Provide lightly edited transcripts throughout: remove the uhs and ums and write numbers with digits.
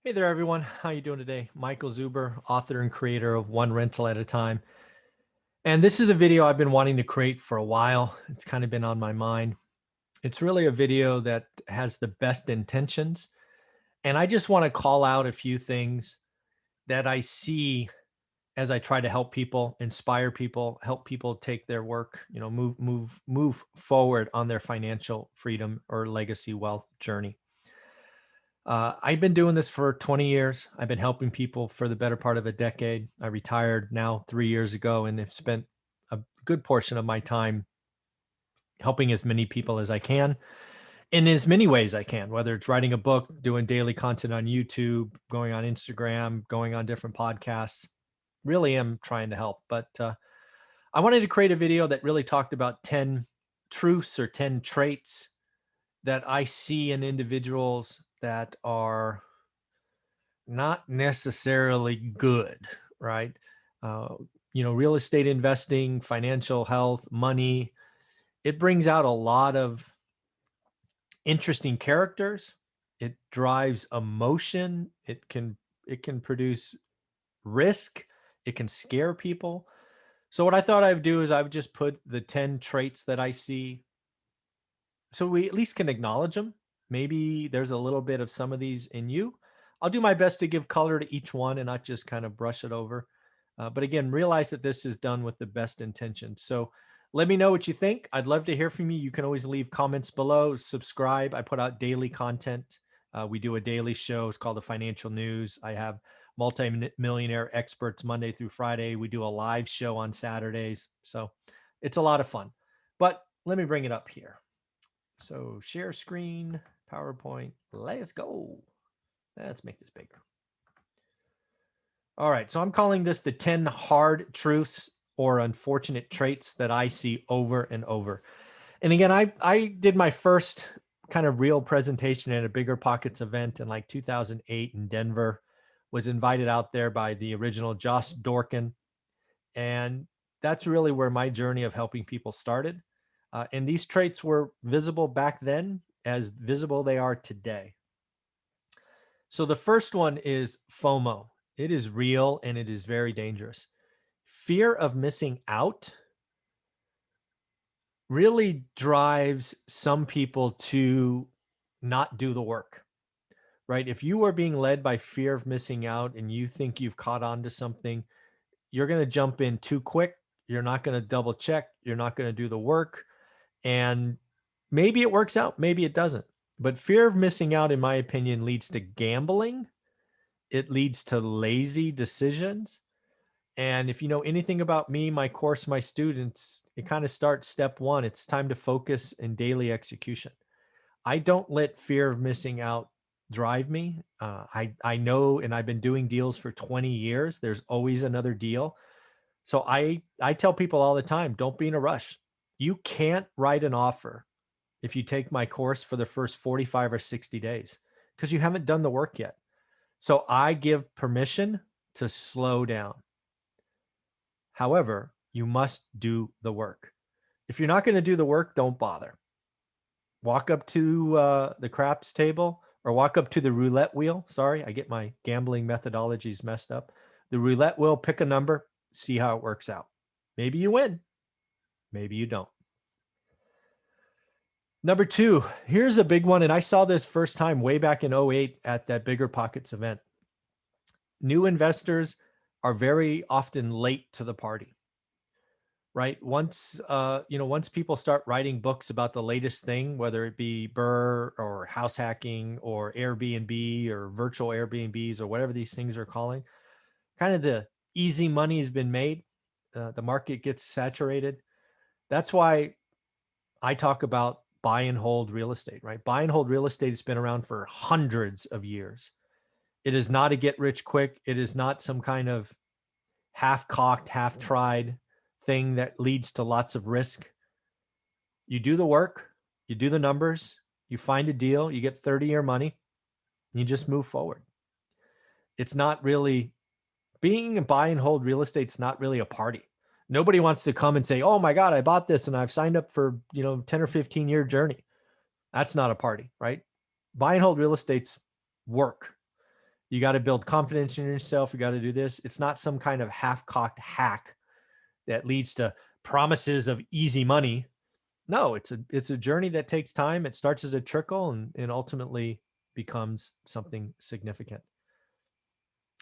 Hey there, everyone. How you doing today? Michael Zuber, author and creator of One Rental at a Time. And this is a video I've been wanting to create for a while. It's kind of been on my mind. It's really a video that has the best intentions. And I just want to call out a few things that I see as I try to help people, inspire people, help people take their work, move forward on their financial freedom or legacy wealth journey. I've been doing this for 20 years. I've been helping people for the better part of a decade. I retired now 3 years ago and have spent a good portion of my time helping as many people as I can in as many ways I can, whether it's writing a book, doing daily content on YouTube, going on Instagram, going on different podcasts. Really am trying to help. But I wanted to create a video that really talked about 10 truths or 10 traits that I see in individuals that are not necessarily good, right? Uh, Real estate investing, financial health, money, it brings out a lot of interesting characters. It drives emotion. It can produce risk. It can scare people. So what I thought I would do is I would just put the 10 traits that I see so we at least can acknowledge them. Maybe there's a little bit of some of these in you. I'll do my best to give color to each one and not just kind of brush it over. But again, realize that this is done with the best intention. So let me know what you think. I'd love to hear from you. You can always leave comments below, subscribe. I put out daily content. We do a daily show. It's called the Financial News. I have multi-millionaire experts Monday through Friday. We do a live show on Saturdays. So it's a lot of fun. But let me bring it up here. So share screen, PowerPoint, let's go. Let's make this bigger. All right, so I'm calling this the 10 hard truths or unfortunate traits that I see over and over. And again, I did my first kind of real presentation at a Bigger Pockets event in like 2008 in Denver, was invited out there by the original Josh Dorkin. And that's really where my journey of helping people started. And these traits were visible back then as visible they are today. So the first one is FOMO. It is real and it is very dangerous. Fear of missing out really drives some people to not do the work, right? If you are being led by fear of missing out and you think you've caught on to something, you're going to jump in too quick. You're not going to double check. You're not going to do the work. And maybe it works out, maybe it doesn't. But fear of missing out, in my opinion, leads to gambling. It leads to lazy decisions. And if you know anything about me, my course, my students, it kind of starts step one. It's time to focus in daily execution. I don't let fear of missing out drive me. I know, and I've been doing deals for 20 years. There's always another deal. So I tell people all the time, don't be in a rush. You can't write an offer if you take my course for the first 45 or 60 days because you haven't done the work yet. So I give permission to slow down. However, you must do the work. If you're not going to do the work, don't bother. Walk up to the craps table or walk up to the roulette wheel. Sorry, I get my gambling methodologies messed up. The roulette wheel, pick a number, see how it works out. Maybe you win, maybe you don't. Number two, here's a big one. And I saw this first time way back in 08 at that Bigger Pockets event. New investors are very often late to the party, right? Once people start writing books about the latest thing, whether it be Burr or house hacking or Airbnb or virtual Airbnbs or whatever these things are calling, kind of the easy money has been made. The market gets saturated. That's why I talk about buy and hold real estate, right? Buy and hold real estate has been around for hundreds of years. It is not a get rich quick. It is not some kind of half cocked, half tried thing that leads to lots of risk. You do the work, you do the numbers, you find a deal, you get 30-year money, and you just move forward. It's not really being a buy and hold real estate. It's not really a party. Nobody wants to come and say, oh my God, I bought this and I've signed up for, 10 or 15 year journey. That's not a party, right? Buy and hold real estate's work. You got to build confidence in yourself. You got to do this. It's not some kind of half-cocked hack that leads to promises of easy money. No, it's a journey that takes time. It starts as a trickle and ultimately becomes something significant.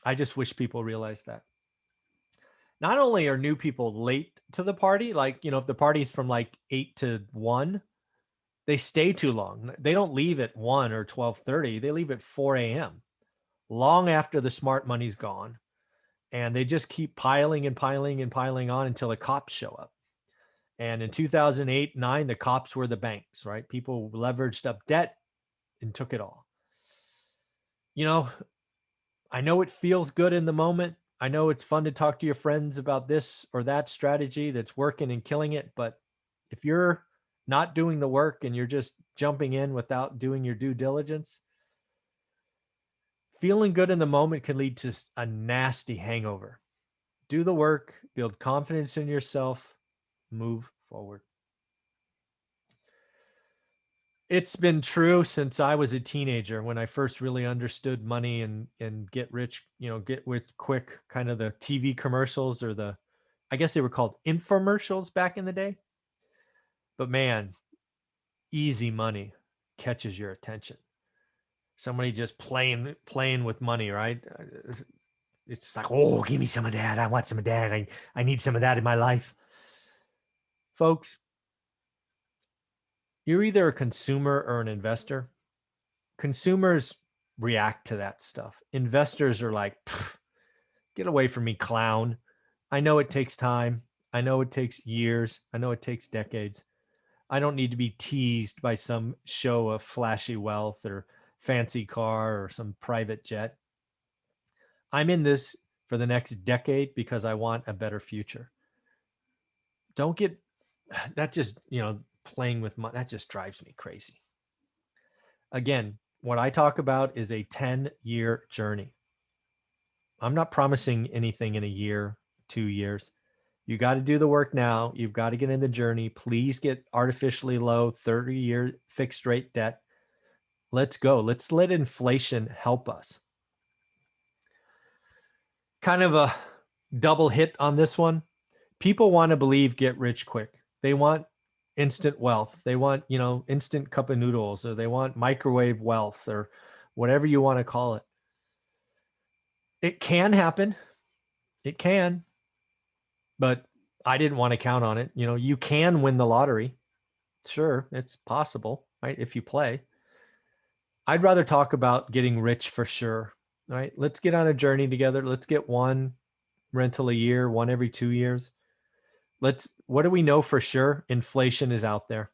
I just wish people realized that. Not only are new people late to the party, like, if the party's from like 8 to 1, they stay too long. They don't leave at 1 or 12:30. They leave at 4 a.m. long after the smart money's gone. And they just keep piling and piling and piling on until the cops show up. And in 2008, 9, the cops were the banks, right? People leveraged up debt and took it all. I know it feels good in the moment. I know it's fun to talk to your friends about this or that strategy that's working and killing it. But if you're not doing the work and you're just jumping in without doing your due diligence, feeling good in the moment can lead to a nasty hangover. Do the work, build confidence in yourself, move forward. It's been true since I was a teenager when I first really understood money and get rich, get rich quick, kind of the TV commercials or I guess they were called infomercials back in the day. But man, easy money catches your attention. Somebody just playing with money, right? It's like, oh, give me some of that. I want some of that. I need some of that in my life. Folks, you're either a consumer or an investor. Consumers react to that stuff. Investors are like, get away from me, clown. I know it takes time. I know it takes years. I know it takes decades. I don't need to be teased by some show of flashy wealth or fancy car or some private jet. I'm in this for the next decade because I want a better future. Don't get that just, playing with money. That just drives me crazy. Again, what I talk about is a 10-year journey. I'm not promising anything in a year, 2 years. You got to do the work now. You've got to get in the journey. Please get artificially low 30-year fixed rate debt. Let's go. Let's let inflation help us. Kind of a double hit on this one. People want to believe get rich quick. They want instant wealth. They want, instant cup of noodles, or they want microwave wealth, or whatever you want to call it. It can happen. It can, but I didn't want to count on it. You can win the lottery. Sure, it's possible, right? If you play. I'd rather talk about getting rich for sure, right? Let's get on a journey together. Let's get one rental a year, one every 2 years. What do we know for sure? Inflation is out there.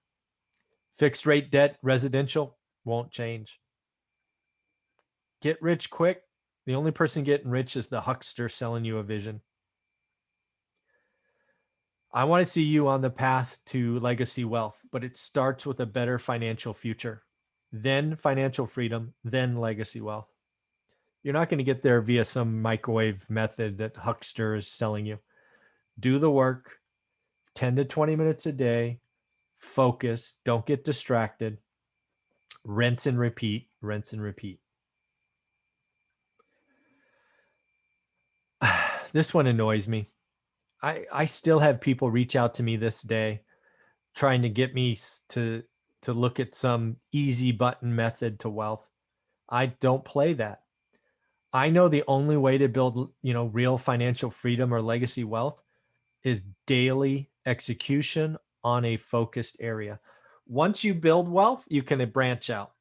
Fixed rate debt, residential, won't change. Get rich quick. The only person getting rich is the huckster selling you a vision. I want to see you on the path to legacy wealth, but it starts with a better financial future, then financial freedom, then legacy wealth. You're not going to get there via some microwave method that huckster is selling you. Do the work, 10 to 20 minutes a day, focus, don't get distracted, rinse and repeat, rinse and repeat. This one annoys me. I still have people reach out to me this day trying to get me to look at some easy button method to wealth. I don't play that. I know the only way to build, real financial freedom or legacy wealth is daily execution on a focused area. Once you build wealth, you can branch out.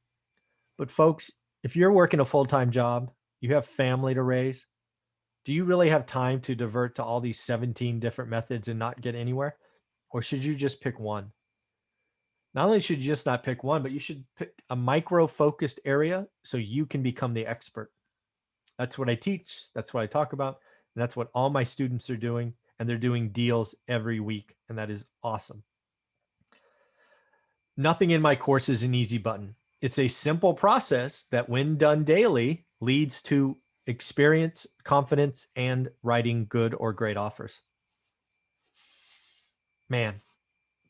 But folks, if you're working a full-time job, you have family to raise, do you really have time to divert to all these 17 different methods and not get anywhere? Or should you just pick one? Not only should you just not pick one, but you should pick a micro-focused area so you can become the expert. That's what I teach. That's what I talk about. And that's what all my students are doing. And they're doing deals every week. And that is awesome. Nothing in my course is an easy button. It's a simple process that, when done daily, leads to experience, confidence, and writing good or great offers. Man,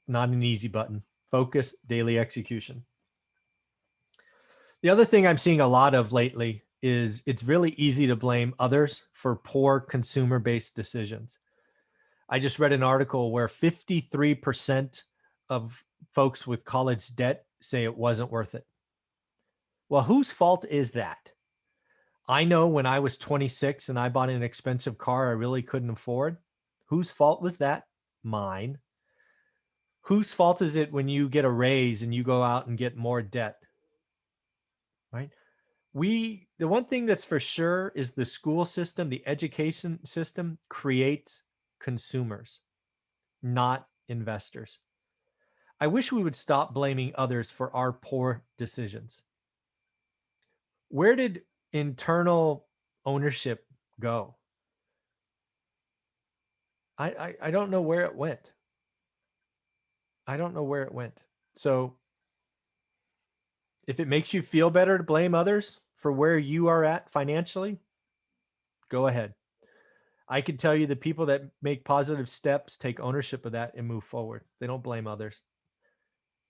not an easy button. Focus, daily execution. The other thing I'm seeing a lot of lately is it's really easy to blame others for poor consumer-based decisions. I just read an article where 53% of folks with college debt say it wasn't worth it. Well, whose fault is that? I know when I was 26 and I bought an expensive car I really couldn't afford. Whose fault was that? Mine. Whose fault is it when you get a raise and you go out and get more debt? Right? The one thing that's for sure is the school system, the education system creates consumers, not investors. I wish we would stop blaming others for our poor decisions. Where did internal ownership go? I don't know where it went. I don't know where it went. So if it makes you feel better to blame others for where you are at financially, go ahead. I can tell you the people that make positive steps take ownership of that and move forward. They don't blame others.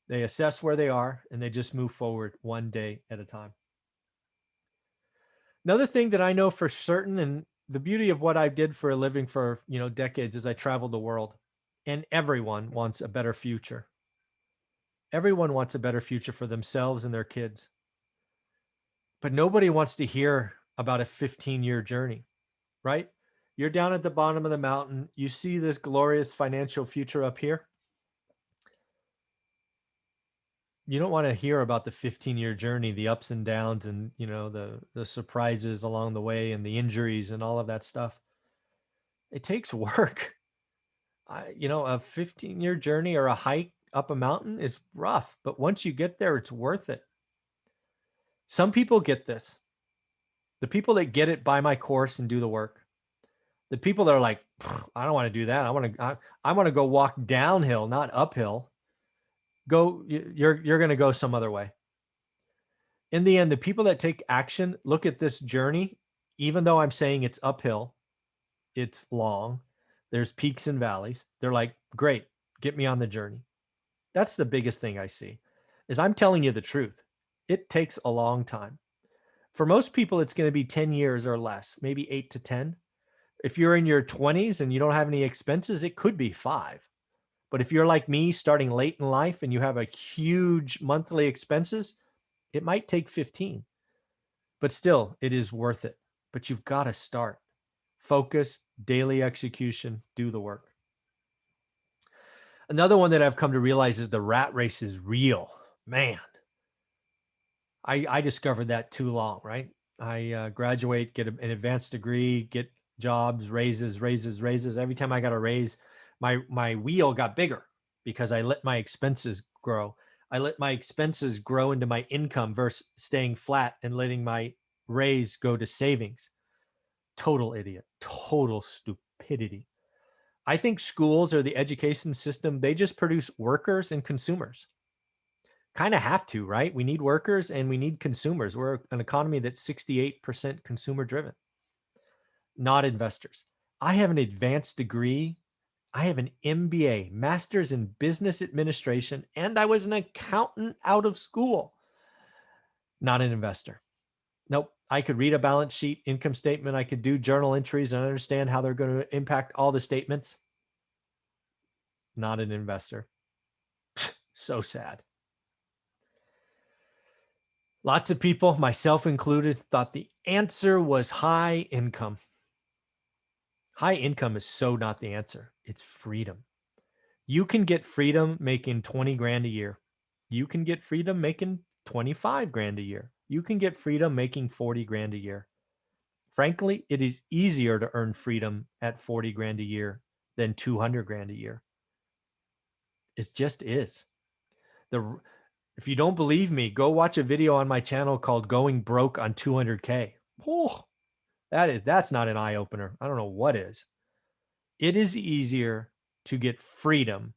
They assess where they are and they just move forward one day at a time. Another thing that I know for certain, and the beauty of what I did for a living for, decades, is I traveled the world, and everyone wants a better future. Everyone wants a better future for themselves and their kids. But nobody wants to hear about a 15-year journey, right? You're down at the bottom of the mountain. You see this glorious financial future up here. You don't want to hear about the 15-year journey, the ups and downs, and the surprises along the way, and the injuries and all of that stuff. It takes work. A 15-year journey or a hike up a mountain is rough, but once you get there, it's worth it. Some people get this. The people that get it buy my course and do the work. The people that are like, I don't want to do that. I want to go walk downhill, not uphill. You're going to go some other way. In the end, the people that take action look at this journey, even though I'm saying it's uphill, it's long, there's peaks and valleys. They're like, great, get me on the journey. That's the biggest thing I see, is I'm telling you the truth. It takes a long time. For most people, it's going to be 10 years or less, maybe 8 to 10. If you're in your 20s and you don't have any expenses, it could be 5. But if you're like me, starting late in life and you have a huge monthly expenses, it might take 15. But still, it is worth it. But you've got to start. Focus, daily execution, do the work. Another one that I've come to realize is the rat race is real. Man, I discovered that too long, right? I graduate, get an advanced degree, get jobs, raises. Every time I got a raise, my wheel got bigger because I let my expenses grow. I let my expenses grow into my income versus staying flat and letting my raise go to savings. Total idiot, total stupidity. I think schools or the education system, they just produce workers and consumers. Kind of have to, right? We need workers and we need consumers. We're an economy that's 68% consumer driven, not investors. I have an advanced degree. I have an MBA, Master's in Business Administration, and I was an accountant out of school. Not an investor. Nope. I could read a balance sheet, income statement. I could do journal entries and understand how they're going to impact all the statements. Not an investor. So sad. Lots of people, myself included, thought the answer was high income. High income is so not the answer. It's freedom. You can get freedom making 20 grand a year. You can get freedom making 25 grand a year. You can get freedom making 40 grand a year. Frankly, it is easier to earn freedom at 40 grand a year than 200 grand a year. It just is. If you don't believe me, go watch a video on my channel called Going Broke on 200K. Oh, that's not an eye opener. I don't know what is. It is easier to get freedom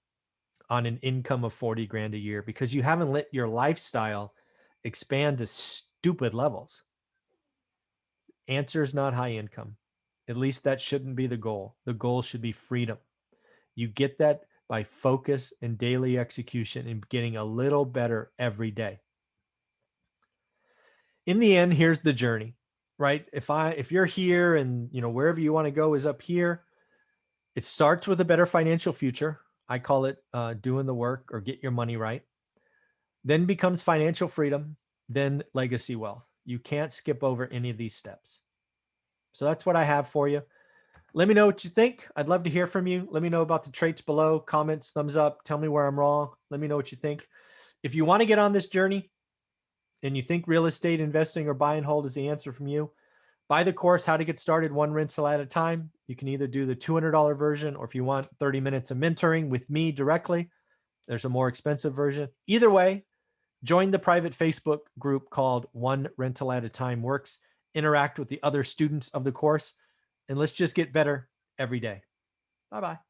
on an income of 40 grand a year because you haven't let your lifestyle expand to stupid levels. Answer is not high income. At least that shouldn't be the goal. The goal should be freedom. You get that by focus and daily execution and getting a little better every day. In the end, here's the journey. right? If you're here and wherever you want to go is up here, it starts with a better financial future. I call it doing the work or get your money right. Then becomes financial freedom, then legacy wealth. You can't skip over any of these steps. So that's what I have for you. Let me know what you think. I'd love to hear from you. Let me know about the traits below, comments, thumbs up. Tell me where I'm wrong. Let me know what you think. If you want to get on this journey and you think real estate investing or buy and hold is the answer from you, buy the course, How to Get Started One Rental at a Time. You can either do the $200 version, or if you want 30 minutes of mentoring with me directly, there's a more expensive version. Either way, join the private Facebook group called One Rental at a Time Works. Interact with the other students of the course, and let's just get better every day. Bye-bye.